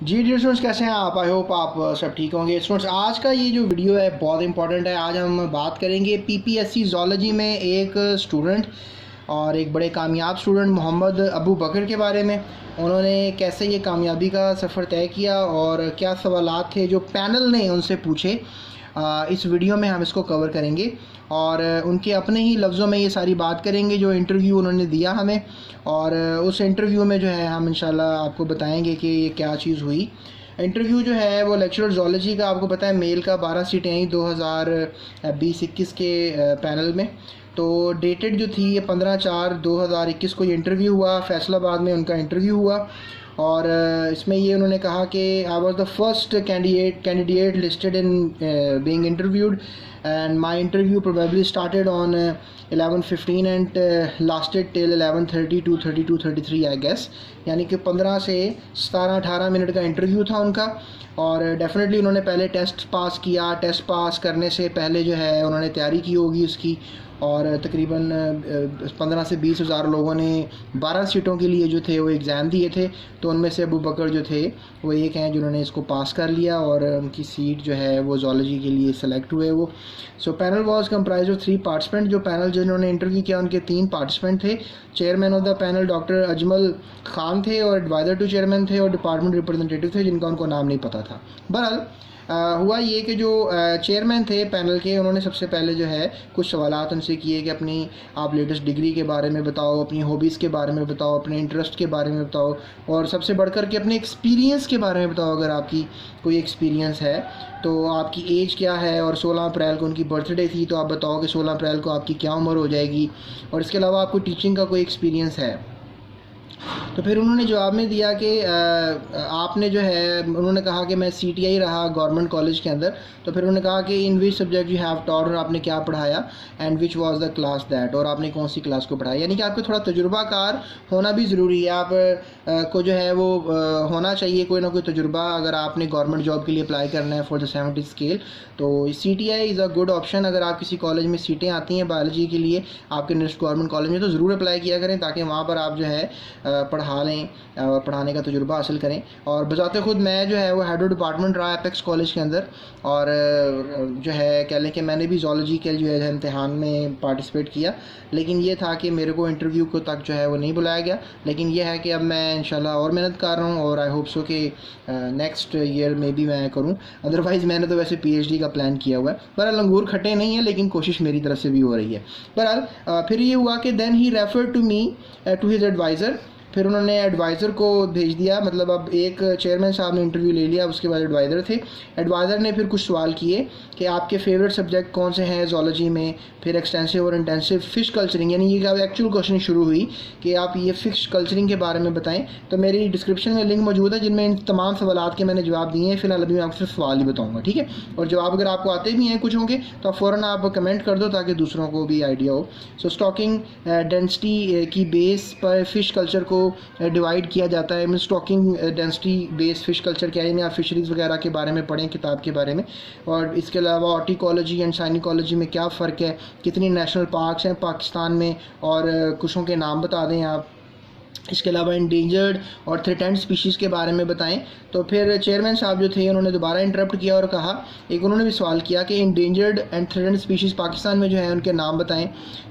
जी dear students, कैसे हैं आप? आई होप आप सब ठीक होंगे। स्टूडेंट्स, आज का ये जो वीडियो है बहुत इंपॉर्टेंट है। आज हम बात करेंगे पीपीएससी ज़ूलॉजी में एक स्टूडेंट और एक बड़े कामयाब स्टूडेंट मोहम्मद अबू बकर के बारे में। उन्होंने कैसे ये कामयाबी का सफ़र तय किया और क्या सवालात थे जो पैनल ने उनसे पूछे। इस वीडियो में हम इसको कवर करेंगे और उनके अपने ही लफ्ज़ों में ये सारी बात करेंगे जो इंटरव्यू उन्होंने दिया हमें। और उस इंटरव्यू में जो है हम इंशाल्लाह आपको बताएंगे कि ये क्या चीज़ हुई। इंटरव्यू जो है वो लेक्चरर ज़ूलॉजी का, आपको पता है मेल का 12 सीटें आई 2020-21 के पैनल में। तो डेटेड जो थी ये 15/4/2021 को ये इंटरव्यू हुआ, फैसलाबाद में उनका इंटरव्यू हुआ। और इसमें ये उन्होंने कहा कि I was the first candidate listed in being interviewed and my interview probably started on 11:15 and lasted till 11:30 to 32:33 I guess. यानी कि 15 से 17-18 मिनट का इंटरव्यू था उनका। और डेफिनेटली उन्होंने पहले टेस्ट पास किया। टेस्ट पास करने से पहले जो है उन्होंने तैयारी की होगी उसकी। और तकरीबन 15 से 20 हज़ार लोगों ने 12 सीटों के लिए जो थे वो एग्ज़ाम दिए थे। तो उनमें से अबू बकर जो थे वो एक हैं जिन्होंने इसको पास कर लिया और उनकी सीट जो है वो ज़ूलॉजी के लिए सेलेक्ट हुए वो। So panel was comprise of 3 participant. जो पैनल जिन्होंने इंटरव्यू किया उनके 3 पार्टिसिपेंट थे। Chairman of the panel doctor Ajmal Khan थे और एडवाइज़र टू चेयरमैन थे और डिपार्टमेंट रिप्रेजेंटेटिव थे जिनका उनको नाम नहीं पता था। बहरहाल हुआ ये कि जो चेयरमैन थे पैनल के, उन्होंने सबसे पहले जो है कुछ सवालात उनसे किए कि अपनी आप लेटेस्ट डिग्री के बारे में बताओ, अपनी हॉबीज़ के बारे में बताओ, अपने इंटरेस्ट के बारे में बताओ और सबसे बढ़कर के अपने एक्सपीरियंस के बारे में बताओ। अगर आपकी कोई एक्सपीरियंस है तो आपकी एज क्या है, और 16 अप्रैल को उनकी बर्थडे थी तो आप बताओ कि 16 अप्रैल को आपकी क्या उम्र हो जाएगी, और इसके अलावा आपको टीचिंग का कोई एक्सपीरियंस है। तो फिर उन्होंने जवाब में दिया कि आपने जो है, उन्होंने कहा कि मैं CTI रहा गवर्नमेंट कॉलेज के अंदर। तो फिर उन्होंने कहा कि in which subject you have taught, और आपने क्या पढ़ाया, and which was the class that, और आपने कौन सी क्लास को पढ़ाया। यानी कि आपको थोड़ा तजुर्बाकार होना भी ज़रूरी है। आप को जो है वो होना चाहिए कोई ना कोई तजुर्बा अगर आपने गवर्नमेंट जॉब के लिए अप्लाई करना है फॉर द 70 स्केल। तो CTI is a good option. अगर आप किसी कॉलेज में सीटें आती हैं बायोलॉजी के लिए आपके नियरेस्ट गवर्नमेंट कॉलेज में, तो ज़रूर अप्लाई किया करें ताकि वहाँ पर आप जो है पढ़ा लें और पढ़ाने का तजुर्बा हासिल करें। और बजाते खुद मैं जो है वो हेड ऑफ डिपार्टमेंट रहा एपेक्स कॉलेज के अंदर। और जो है कह लें कि मैंने भी ज़ूलॉजी के जो है इम्तिहान में पार्टिसिपेट किया, लेकिन ये था कि मेरे को इंटरव्यू को तक जो है वो नहीं बुलाया गया। लेकिन ये है कि अब मैं इंशाल्लाह और मेहनत कर रहा हूँ और आई होप सो कि नेक्स्ट ईयर में भी मैं करूँ। अदरवाइज़ मैंने तो वैसे PhD का प्लान किया हुआ है। बहरहाल अंगूर खट्टे नहीं है, लेकिन कोशिश मेरी तरफ से भी हो रही है। बहरहाल फिर ये हुआ कि then he refer to me to his adviser. फिर उन्होंने एडवाइज़र को भेज दिया। मतलब अब एक चेयरमैन साहब ने इंटरव्यू ले लिया, उसके बाद एडवाइज़र थे। एडवाइज़र ने फिर कुछ सवाल किए कि आपके फेवरेट सब्जेक्ट कौन से हैं ज़ूलॉजी में। फिर एक्सटेंसिव और इंटेंसिव फ़िश कल्चरिंग, यानी ये एक्चुअल क्वेश्चन शुरू हुई कि आप ये फ़िश कल्चरिंग के बारे में बताएं। तो मेरी डिस्क्रिप्शन में लिंक मौजूद है जिनमें इन तमाम सवालात के मैंने जवाब दिए हैं। फ़िलहाल अभी मैं आपको सिर्फ सवाल ही बताऊँगा, ठीक है। और जवाब अगर आपको आते भी हैं कुछ होंगे तो आप फ़ौरन आप कमेंट कर दो ताकि दूसरों को भी आइडिया हो। सो स्टॉकिंग डेंसिटी की बेस पर फ़िश कल्चर को डिवाइड किया जाता है। Stocking density based fish culture क्या है, यानी आप फिशरीज़ वगैरह के बारे में पढ़ें किताब के बारे में। और इसके अलावा ऑर्टिकोलॉजी एंड साइनिकोलॉजी में क्या फ़र्क है, कितनी नेशनल पार्क्स हैं पाकिस्तान में, और कुछों के नाम बता दें आप। इसके अलावा इंडेंजर्ड और थ्रेटेंड स्पीशीज़ के बारे में बताएं। तो फिर चेयरमैन साहब जो थे उन्होंने दोबारा इंटरप्ट किया और कहा, एक उन्होंने भी सवाल किया कि endangered and threatened species Pakistan में जो है उनके नाम बताएं।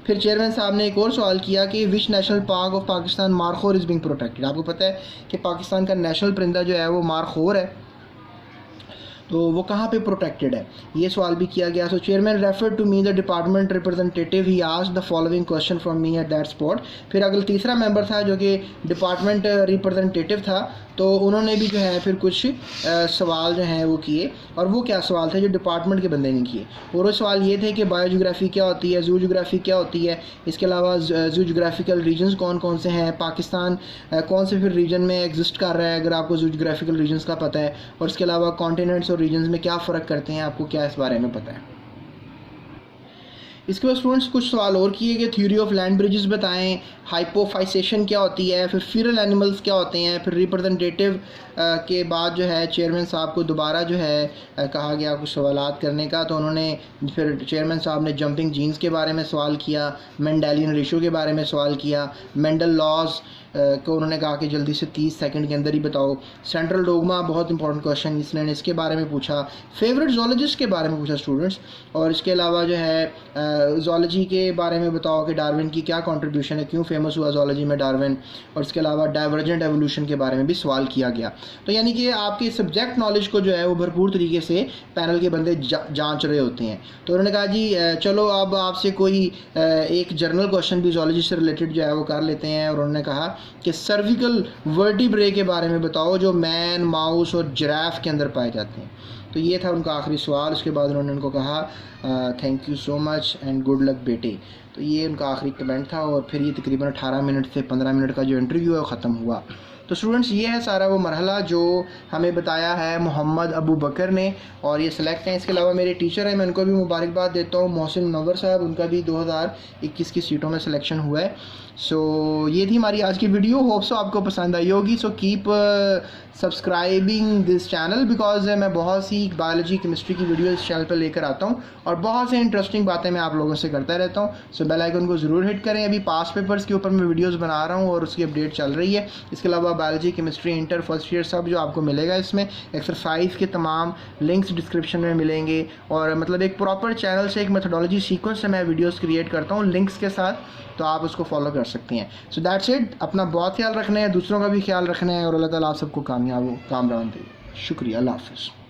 फिर चेयरमैन साहब ने एक और सवाल किया कि which national park of Pakistan markhor is being protected. आपको पता है कि पाकिस्तान का नेशनल परिंदा जो है वो मारखोर है, तो वो कहाँ पे प्रोटेक्टेड है, ये सवाल भी किया गया। So chairman refer to me the department representative, he asked the following question from me at that spot. फिर अगला तीसरा मेंबर था जो कि डिपार्टमेंट रिप्रेजेंटेटिव था, तो उन्होंने भी जो है फिर कुछ सवाल जो हैं वो किए। और वो क्या सवाल थे जो डिपार्टमेंट के बंदे ने किए। और वो सवाल ये थे कि बायोजियोग्राफी क्या होती है, जू जियोग्राफी क्या होती है, इसके अलावा जू जियोग्राफिकल रीजन्स कौन कौन से हैं, पाकिस्तान कौन से फिर रीजन में एग्जिस्ट कर रहा है अगर आपको जू जियोग्राफिकल रीजन्स का पता है, और इसके अलावा कॉन्टिनेंट्स और रीजन्स में क्या फ़र्क करते हैं, आपको क्या इस बारे में पता है। इसके बाद स्टूडेंट्स कुछ सवाल और किए गए। थ्योरी ऑफ लैंड ब्रिजेस बताएं, हाइपोफाइसेशन क्या होती है, फिर फीरल एनिमल्स क्या होते हैं। फिर रिप्रेजेंटेटिव के बाद जो है चेयरमैन साहब को दोबारा जो है कहा गया कुछ सवालात करने का। तो उन्होंने फिर चेयरमैन साहब ने जंपिंग जीन्स के बारे में सवाल किया, मेंडेलियन रेशो के बारे में सवाल किया, मेंडल लॉज को उन्होंने कहा कि जल्दी से 30 सेकंड के अंदर ही बताओ। सेंट्रल डोगमा बहुत इंपॉर्टेंट क्वेश्चन इसने इसके बारे में पूछा। फेवरेट जोलॉजिस्ट के बारे में पूछा स्टूडेंट्स, और इसके अलावा जो है जोलॉजी के बारे में बताओ कि डार्विन की क्या कंट्रीब्यूशन है, क्यों फेमस हुआ जोलॉजी में डार्विन, और इसके अलावा डाइवर्जेंट एवोल्यूशन के बारे में भी सवाल किया गया। तो यानी कि आपके सब्जेक्ट नॉलेज को जो है वो भरपूर तरीके से पैनल के बंदे जांच रहे होते हैं। तो उन्होंने कहा जी चलो अब आपसे कोई एक जर्नल क्वेश्चन भी जोलॉजी से रिलेटेड जो है वो कर लेते हैं। और उन्होंने कहा कि सर्विकल वर्टिब्रे के बारे में बताओ जो मैन, माउस और जिराफ के अंदर पाए जाते हैं। तो ये था उनका आखिरी सवाल। उसके बाद उन्होंने उनको कहा thank you so much and good luck बेटे। तो ये उनका आखिरी कमेंट था, और फिर ये तकरीबन 18 मिनट से 15 मिनट का जो इंटरव्यू है वो ख़त्म हुआ। तो स्टूडेंट्स ये है सारा वो मरहला जो हमें बताया है मोहम्मद अबू बकर ने, और ये सिलेक्ट हैं। इसके अलावा मेरे टीचर हैं, मैं उनको भी मुबारकबाद देता हूँ, मोहसिन मुनव्वर साहब, उनका भी 2021 की सीटों में सिलेक्शन हुआ है। सो ये थी हमारी आज की वीडियो, होप सो आपको पसंद आई होगी। So keep subscribing this channel because मैं बहुत सी बायोलॉजी केमिस्ट्री की वीडियो इस चैनल पर लेकर आता हूँ, और बहुत से इंटरेस्टिंग बातें मैं आप लोगों से करता रहता हूँ। सो बेल आइकन को ज़रूर हिट करें। अभी पास पेपर्स के ऊपर मैं वीडियोज़ बना रहा हूँ और उसकी अपडेट चल रही है। इसके अलावा biology, chemistry, inter, first year सब जो आपको मिलेगा इसमें, एक्सरसाइज के तमाम लिंक्स डिस्क्रिप्शन में मिलेंगे। और मतलब एक प्रॉपर चैनल से, एक मेथोडोलॉजी सीक्वेंस से मैं वीडियोस क्रिएट करता हूँ लिंक्स के साथ, तो आप उसको फॉलो कर सकते हैं। So that's it. अपना बहुत ख्याल रखना है, दूसरों का भी ख्याल रखना है, और अल्लाह ताला आप सबको कामयाब हो, कामरान दे। शुक्रिया, अल्लाह हाफ़िज़।